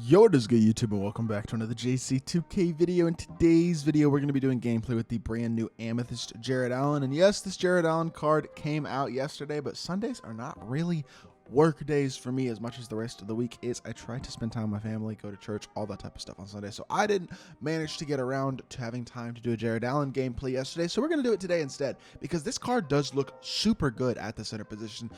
Yo, what is good, YouTube, and welcome back to another JC2K video. In today's video, we're going to be doing gameplay with the brand new Amethyst Jarrett Allen. And yes, this Jarrett Allen card came out yesterday, but Sundays are not really work days for me as much as the rest of the week is. I try to spend time with my family, go to church, all that type of stuff on Sunday. So I didn't manage to get around to having time to do a Jarrett Allen gameplay yesterday. So we're going to do it today instead, because this card does look super good at the center position.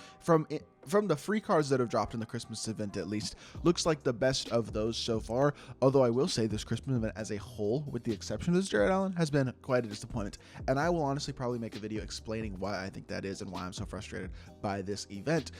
From the free cards that have dropped in the Christmas event, at least, looks like the best of those so far. Although I will say this Christmas event as a whole, with the exception of this Jarrett Allen, has been quite a disappointment. And I will honestly probably make a video explaining why I think that is and why I'm so frustrated by this event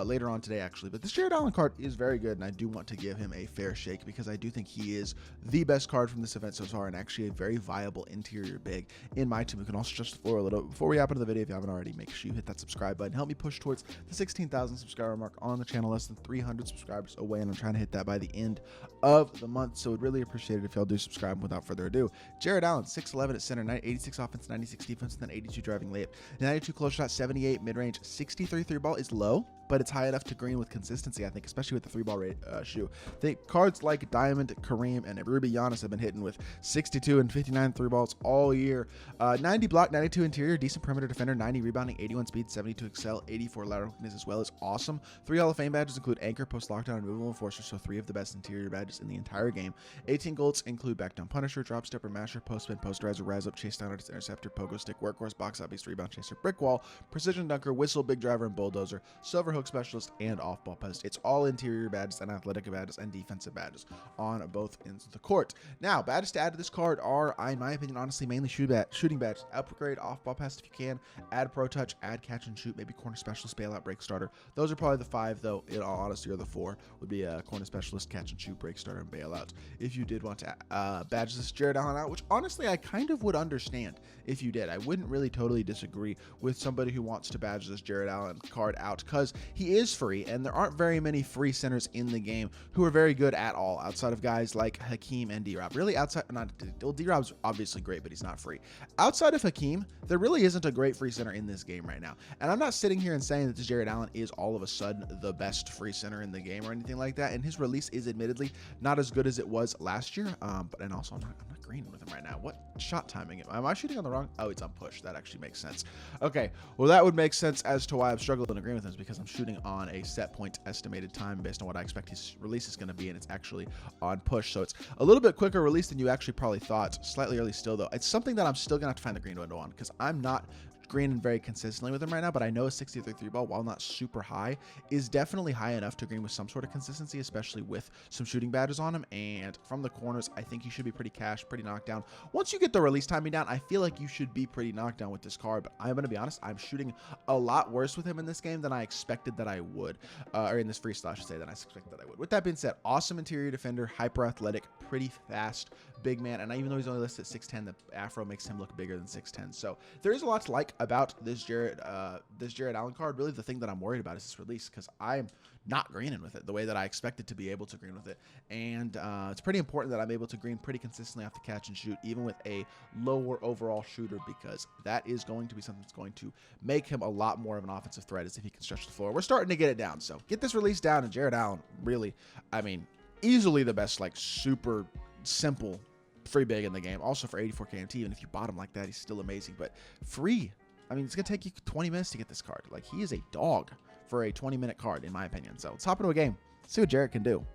later on today, actually. But this Jarrett Allen card is very good, and I do want to give him a fair shake because I do think he is the best card from this event so far, and actually a very viable interior big in my team. We can also stretch the floor a little. Before we hop into the video, if you haven't already, make sure you hit that subscribe button. Help me push towards the 16,000 subscriber mark on the channel, less than 300 subscribers away, and I'm trying to hit that by the end of the month, so I'd really appreciate it if y'all do subscribe. Without further ado, Jarrett Allen, 6'11 at center, 86 offense, 96 defense, and then 82 driving layup, 92 close shot, 78 mid-range, 63 three ball is low, but it's high enough to green with consistency, I think, especially with the three ball shoe. I think cards like Diamond, Kareem, and Ruby Giannis have been hitting with 62 and 59 three balls all year. 90 block, 92 interior, decent perimeter defender, 90 rebounding, 81 speed, 72 excel, 84 lateral quickness as well is awesome. 3 Hall of Fame badges include anchor, post lockdown, and removal enforcer, so 3 of the best interior badges in the entire game. 18 golds include back down punisher, drop stepper, masher, post spin, post riser, rise up, chase down artist, interceptor, pogo stick, workhorse, box out beast, rebound chaser, brick wall, precision dunker, whistle, big driver, and bulldozer, silver hook specialist, and off-ball post. It's all interior badges and athletic badges and defensive badges on both ends of the court. Now, badges to add to this card are, in my opinion, honestly, mainly shooting badges. Upgrade off-ball pass if you can. Add pro touch, add catch and shoot, maybe corner specialist, bailout, break starter. Those are probably the 5, though, in all honesty, or the 4 would be a corner specialist, catch and shoot, break starter, and bailout. If you did want to badge this Jarrett Allen out, which honestly I kind of would understand if you did. I wouldn't really totally disagree with somebody who wants to badge this Jarrett Allen card out, because he is free, and there aren't very many free centers in the game who are very good at all, outside of guys like Hakeem and D-Rob. Really, D-Rob's obviously great, but he's not free. Outside of Hakeem, there really isn't a great free center in this game right now. And I'm not sitting here and saying that this Jarrett Allen is all of a sudden the best free center in the game or anything like that. And his release is admittedly not as good as it was last year. And also I'm not greening with him right now. What shot timing? Am I shooting on the wrong? Oh, it's on push. That actually makes sense. Okay, well, that would make sense as to why I'm struggling to green with him, is because I'm shooting on a set point estimated time based on what I expect his release is going to be, and it's actually on push, so it's a little bit quicker release than you actually probably thought. Slightly early still, though. It's something that I'm still gonna have to find the green window on, because I'm not greening very consistently with him right now, but I know a 63 three ball, while not super high, is definitely high enough to green with some sort of consistency, especially with some shooting badges on him. And from the corners, I think he should be pretty cash, pretty knocked down. Once you get the release timing down, I feel like you should be pretty knocked down with this card. But I'm gonna be honest, I'm shooting a lot worse with him in this game than I expected that I would, or in this freestyle, I should say, than I expected that I would. With that being said, awesome interior defender, hyper athletic, pretty fast, big man, and even though he's only listed at 6'10", the afro makes him look bigger than 6'10". So there is a lot to like about this Jarrett Allen card. Really, the thing that I'm worried about is this release, because I'm not greening with it the way that I expected to be able to green with it. And it's pretty important that I'm able to green pretty consistently off the catch and shoot, even with a lower overall shooter, because that is going to be something that's going to make him a lot more of an offensive threat, as if he can stretch the floor. We're starting to get it down, so get this release down, and Jarrett Allen, really, I mean, easily the best, like, super simple free big in the game. Also for 84 KMT, even if you bought him like that, he's still amazing. But free, I mean, it's gonna take you 20 minutes to get this card. Like, he is a dog for a 20-minute card, in my opinion. So let's hop into a game, see what Jarrett can do.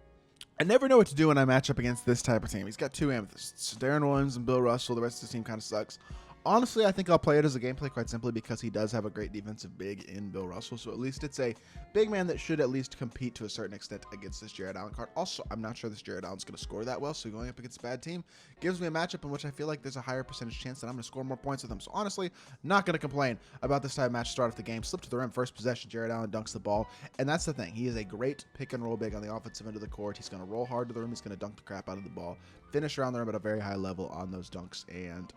I never know what to do when I match up against this type of team. He's got 2 Amethysts, Darren Williams and Bill Russell. The rest of the team kind of sucks. Honestly, I think I'll play it as a gameplay, quite simply because he does have a great defensive big in Bill Russell. So at least it's a big man that should at least compete to a certain extent against this Jarrett Allen card. Also, I'm not sure this Jarrett Allen's going to score that well, so going up against a bad team gives me a matchup in which I feel like there's a higher percentage chance that I'm going to score more points with him. So honestly, not going to complain about this type of match. Start off the game, slip to the rim, first possession, Jarrett Allen dunks the ball. And that's the thing. He is a great pick and roll big on the offensive end of the court. He's going to roll hard to the rim. He's going to dunk the crap out of the ball, finish around the rim at a very high level on those dunks, and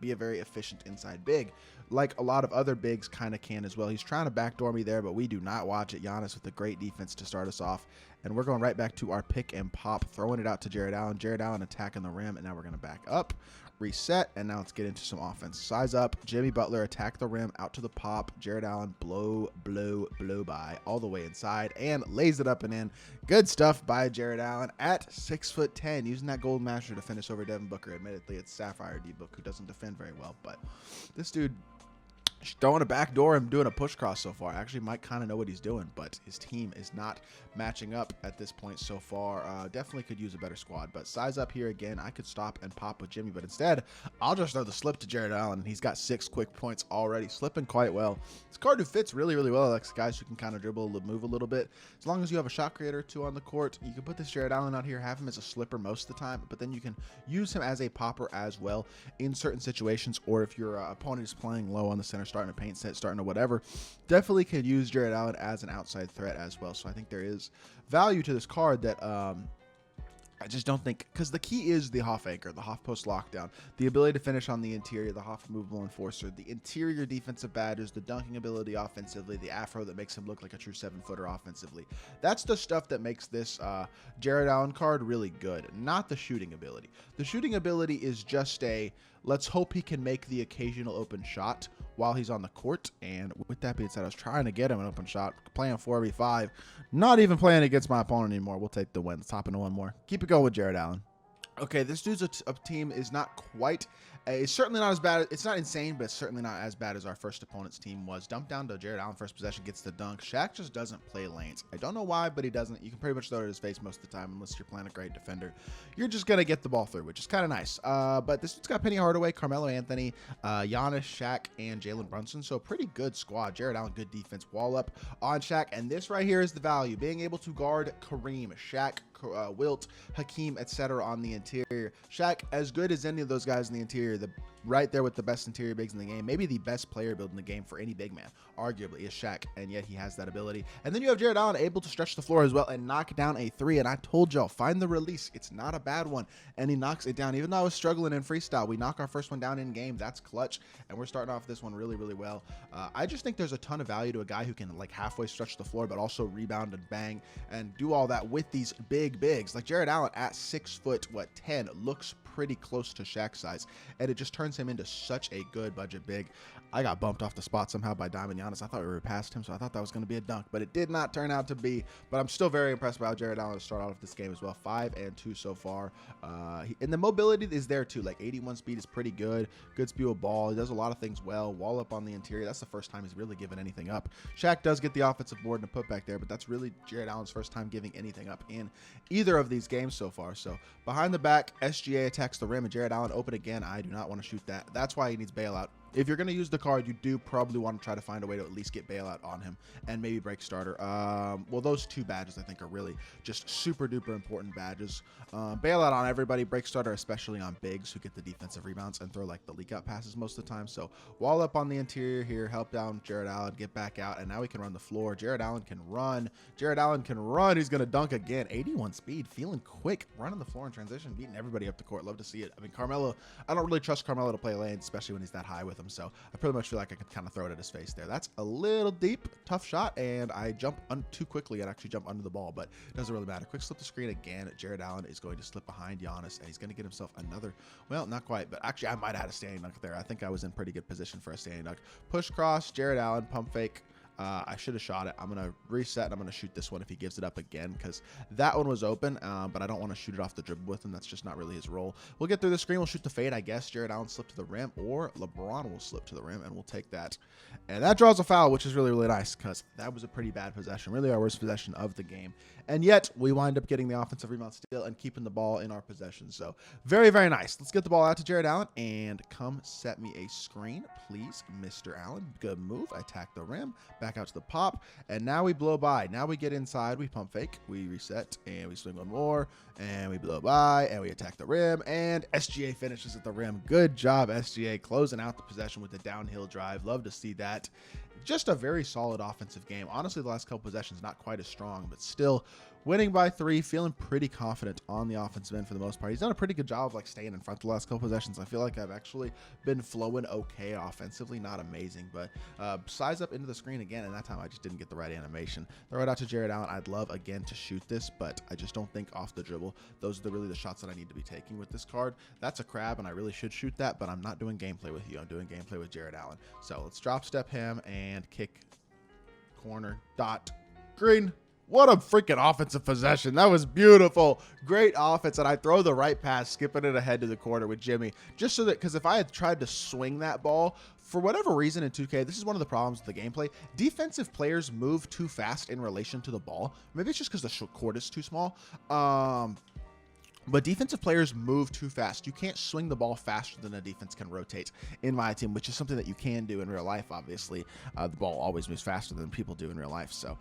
be a very efficient inside big, like a lot of other bigs kind of can as well. He's trying to backdoor me there, but we do not watch it. Giannis with a great defense to start us off, and we're going right back to our pick and pop, throwing it out to Jarrett Allen. Jarrett Allen attacking the rim, and now we're going to back up. reset, and now let's get into some offense. Size up, Jimmy Butler attack the rim, out to the pop. Jarrett Allen blow by all the way inside and lays it up and in. Good stuff by Jarrett Allen at 6'10", using that gold masher to finish over Devin Booker. Admittedly, it's Sapphire D-Book who doesn't defend very well, but this dude throwing a backdoor and doing a push cross so far. Actually might kind of know what he's doing, but his team is not matching up at this point so far. Definitely could use a better squad, but size up here again. I could stop and pop with Jimmy, but instead I'll just throw the slip to Jarrett Allen. He's got 6 quick points already, slipping quite well. This card who fits really well, like guys who can kind of dribble, move a little bit. As long as you have a shot creator or 2 on the court, you can put this Jarrett Allen out here, have him as a slipper most of the time, but then you can use him as a popper as well in certain situations, or if your opponent is playing low on the center, starting to paint set, starting to whatever, definitely could use Jarrett Allen as an outside threat as well. So I think there is value to this card that I just don't think, because the key is the Hoff anchor, the Hoff post lockdown, the ability to finish on the interior, the Hoff movable enforcer, the interior defensive badges, the dunking ability offensively, the afro that makes him look like a true 7-footer offensively. That's the stuff that makes this Jarrett Allen card really good, not the shooting ability. The shooting ability is just a, let's hope he can make the occasional open shot while he's on the court. And with that being said, I was trying to get him an open shot, playing 4v5, not even playing against my opponent anymore. We'll take the win. Let's hop into one more. Keep it going with Jarrett Allen. Okay, this dude's a team is not quite, it's certainly not as bad, it's not insane, but it's certainly not as bad as our first opponent's team was. Dumped down to Jarrett Allen, first possession, gets the dunk. Shaq just doesn't play lanes. I don't know why, but he doesn't. You can pretty much throw it at his face most of the time, unless you're playing a great defender. You're just going to get the ball through, which is kind of nice. But this dude's got Penny Hardaway, Carmelo Anthony, Giannis, Shaq, and Jalen Brunson, so pretty good squad. Jarrett Allen, good defense, wall up on Shaq, and this right here is the value, being able to guard Kareem, Shaq, Wilt, Hakeem, etc. on the interior. Shaq, as good as any of those guys in the interior, right there with the best interior bigs in the game, maybe the best player build in the game for any big man, arguably, is Shaq, and yet he has that ability. And then you have Jarrett Allen able to stretch the floor as well and knock down a 3, and I told y'all, find the release. It's not a bad one, and he knocks it down. Even though I was struggling in freestyle, we knock our first one down in game. That's clutch, and we're starting off this one really well. I just think there's a ton of value to a guy who can like halfway stretch the floor, but also rebound and bang and do all that with these bigs. Like Jarrett Allen at 6'10" looks pretty close to Shaq's size, and it just turns him into such a good budget big. I got bumped off the spot somehow by Diamond Giannis. I thought we were past him, so I thought that was going to be a dunk, but it did not turn out to be. But I'm still very impressed by how Jarrett Allen to start out of this game as well. 5-2 so far. And the mobility is there too. Like 81 speed is pretty good. Good speed with ball. He does a lot of things well. Wall up on the interior. That's the first time he's really given anything up. Shaq does get the offensive board and a putback there, but that's really Jarrett Allen's first time giving anything up in either of these games so far. So behind the back, SGA attacks the rim, and Jarrett Allen open again. I do not want to shoot that. That's why he needs bailout. If you're going to use the card, you do probably want to try to find a way to at least get bailout on him and maybe break starter. Well, those 2 badges I think are really just super duper important badges. Bailout on everybody, break starter especially on bigs who get the defensive rebounds and throw like the leak out passes most of the time. So wall up on the interior here, help down Jarrett Allen, get back out, and now we can run the floor. Jarrett Allen can run. Jarrett Allen can run. He's going to dunk again. 81 speed, feeling quick, running the floor in transition, beating everybody up the court. Love to see it. I mean, Carmelo, I don't really trust Carmelo to play lanes, especially when he's that high with him. So I pretty much feel like I could kind of throw it at his face there. That's a little deep, tough shot, and I jump too quickly and actually jump under the ball, but it doesn't really matter. Quick slip the screen again. Jarrett Allen is going to slip behind Giannis, and he's going to get himself another, well, not quite, but actually I might have had a standing dunk there. I think I was in pretty good position for a standing dunk. Push cross, Jarrett Allen, pump fake. I should have shot it. I'm going to reset, and I'm going to shoot this one if he gives it up again, because that one was open, but I don't want to shoot it off the dribble with him. That's just not really his role. We'll get through the screen. We'll shoot the fade, I guess. Jarrett Allen slipped to the rim, or LeBron will slip to the rim, and we'll take that. And that draws a foul, which is really nice, because that was a pretty bad possession, really our worst possession of the game. And yet, we wind up getting the offensive rebound still and keeping the ball in our possession. So, very nice. Let's get the ball out to Jarrett Allen, and come set me a screen, please, Mr. Allen. Good move. I attack the rim, back out to the pop, and now we blow by. Now we get inside, we pump fake, we reset, and we swing one more, and we blow by, and we attack the rim, and SGA finishes at the rim. Good job, SGA, closing out the possession with the downhill drive. Love to see that. Just a very solid offensive game. Honestly, the last couple possessions not quite as strong, but still winning by 3, feeling pretty confident on the offensive end for the most part. He's done a pretty good job of like staying in front the last couple possessions. I feel like I've actually been flowing okay offensively, not amazing, but size up into the screen again, and that time I just didn't get the right animation. Throw it out to Jarrett Allen. I'd love again to shoot this, but I just don't think off the dribble those are really the shots that I need to be taking with this card. That's a crab, and I really should shoot that, but I'm not doing gameplay with you. I'm doing gameplay with Jarrett Allen. So let's drop step him and kick corner dot green. What a freaking offensive possession. That was beautiful. Great offense. And I throw the right pass, skipping it ahead to the corner with Jimmy. Just so that, because if I had tried to swing that ball, for whatever reason in 2K, this is one of the problems with the gameplay. Defensive players move too fast in relation to the ball. Maybe it's just because the court is too small. But defensive players move too fast. You can't swing the ball faster than a defense can rotate in MyTEAM, which is something that you can do in real life, obviously. The ball always moves faster than people do in real life. So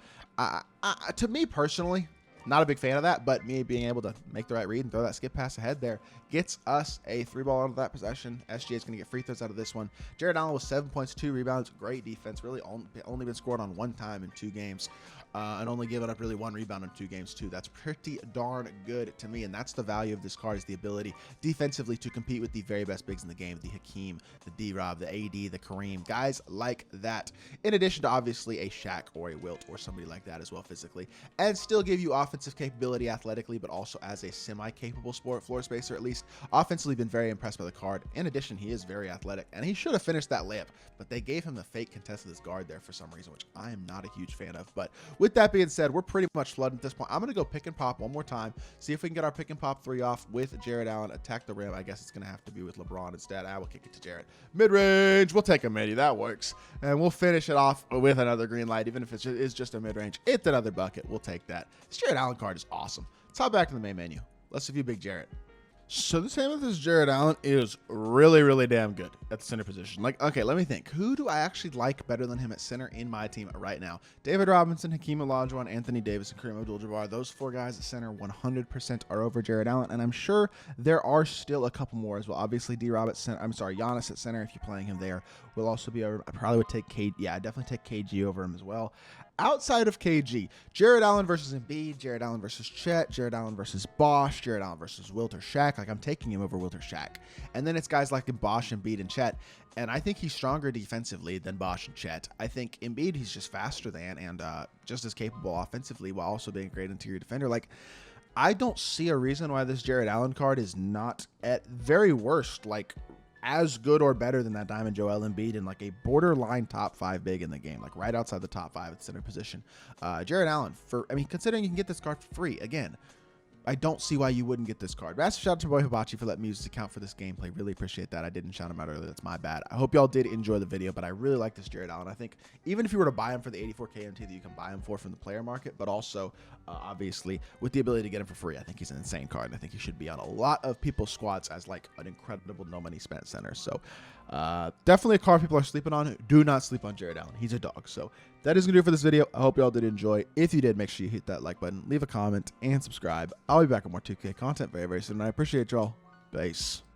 to me personally, not a big fan of that, but me being able to make the right read and throw that skip pass ahead there gets us a 3-ball out of that possession. SGA is going to get free throws out of this one. Jarrett Allen with 7 points, 2 rebounds, great defense. Really only been scored on 1 time in 2 games. And only given up really 1 rebound in 2 games too. That's pretty darn good to me, and that's the value of this card, is the ability defensively to compete with the very best bigs in the game, the Hakeem, the D-Rob, the AD, the Kareem, guys like that, in addition to obviously a Shaq or a Wilt or somebody like that as well physically, and still give you offensive capability athletically, but also as a semi-capable floor spacer, at least offensively. Been very impressed by the card. In addition, he is very athletic, and he should have finished that layup, but they gave him the fake contest of this guard there for some reason, which I am not a huge fan of. But with that being said, we're pretty much flooded at this point. I'm going to go pick and pop one more time, see if we can get our pick and pop 3 off with Jarrett Allen, attack the rim. I guess it's going to have to be with LeBron instead. I will kick it to Jarrett. Mid-range, we'll take a midi. That works. And we'll finish it off with another green light, even if it is just a mid-range. It's another bucket. We'll take that. This Jarrett Allen card is awesome. Let's hop back to the main menu. Let's review Big Jarrett. So this Amethyst Jarrett Allen is really, really damn good at the center position. Like, okay, let me think. Who do I actually like better than him at center in my team right now? David Robinson, Hakeem Olajuwon, Anthony Davis, and Kareem Abdul-Jabbar. Those 4 guys at center 100% are over Jarrett Allen, and I'm sure there are still a couple more as well. Obviously, D-Rob at center. I'm sorry, Giannis at center, if you're playing him there, will also be over. I probably would take KG. Yeah, I'd definitely take KG over him as well. Outside of KG, Jarrett Allen versus Embiid, Jarrett Allen versus Chet, Jarrett Allen versus Bosh, Jarrett Allen versus Wilt or Shaq. Like, I'm taking him over Wilt or Shaq. And then it's guys like Bosh, Embiid, and Chet. And I think he's stronger defensively than Bosh and Chet. I think Embiid, he's just faster than and just as capable offensively while also being a great interior defender. Like, I don't see a reason why this Jarrett Allen card is not at very worst, like, as good or better than that Diamond Joel Embiid in like a borderline top 5 big in the game, like right outside the top 5 at center position. Jarrett Allen, considering you can get this card for free, again, I don't see why you wouldn't get this card. Massive shout out to Boy Hibachi for letting me use his account for this gameplay. Really appreciate that. I didn't shout him out earlier. That's my bad. I hope y'all did enjoy the video, but I really like this Jarrett Allen. I think even if you were to buy him for the 84K MT that you can buy him for from the player market, but also obviously with the ability to get him for free, I think he's an insane card. And I think he should be on a lot of people's squads as like an incredible no money spent center. So definitely a card people are sleeping on. Do not sleep on Jarrett Allen. He's a dog. So that is going to do it for this video. I hope y'all did enjoy. If you did, make sure you hit that like button, leave a comment, and subscribe. I'll be back with more 2K content very, very soon. And I appreciate y'all. Peace.